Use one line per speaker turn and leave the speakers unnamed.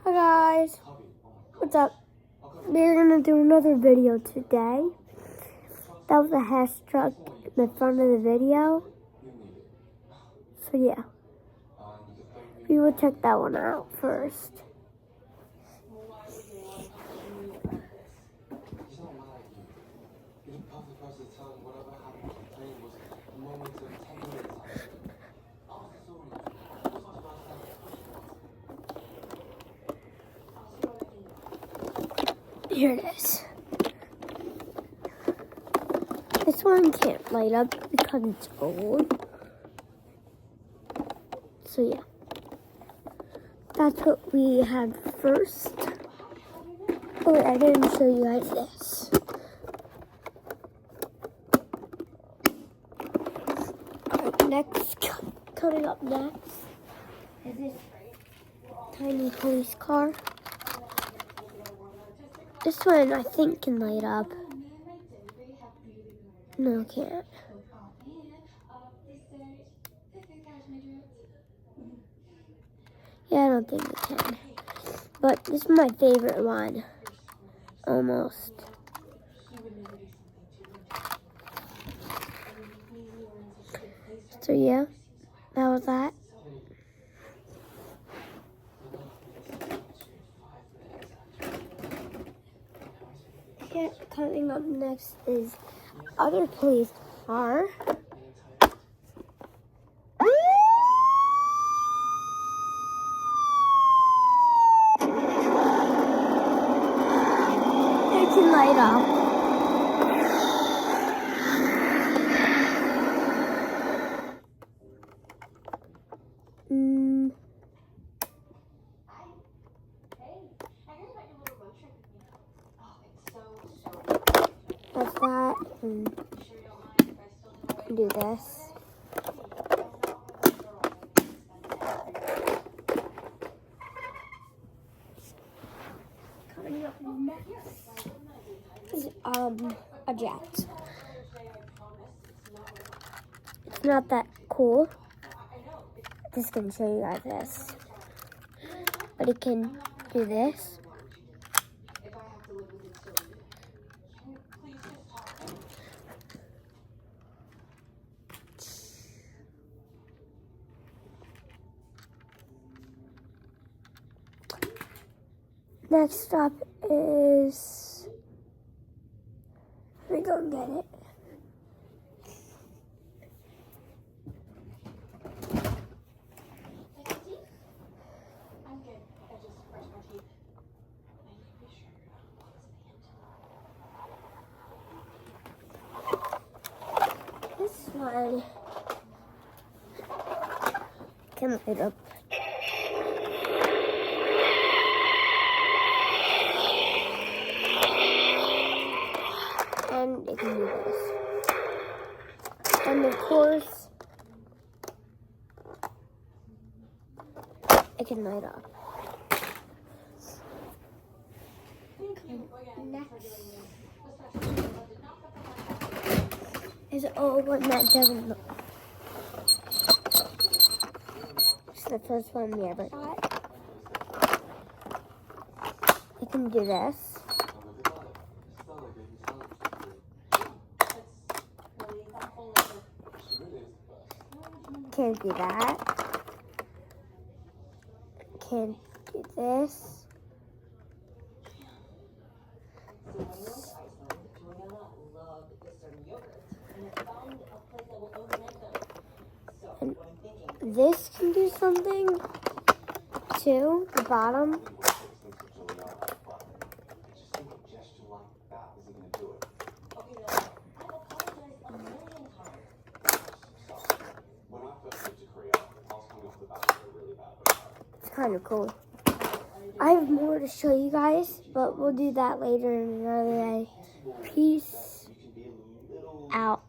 Hi guys, what's up? We're gonna do another video today. That was a Hess truck in the front of the video. So yeah, we will check that one out first. Here it is. This one can't light up because it's old. So yeah, that's what we had first. Oh wait, I didn't show you guys this. Coming up next is this tiny police car. This one I think can light up. No, it can't. Yeah, I don't think it can. But this is my favorite one. Almost. So yeah, that was that. Here, coming up next is other police car. It can light up. That's that, and do this. Coming up next is a jet. It's not that cool. Just gonna show you guys this, but it can do this. Next up is, let me go get it.
I'm good. I just brushed my teeth.
This one can light up. And it can do this. And of course, it can light up. Next is one that doesn't look. It's the first one we ever got. It can do this. Can't do that. Can't do this. And this can do something too, the bottom. It's kind of cool. I have more to show you guys, but we'll do that later in another day. Peace out.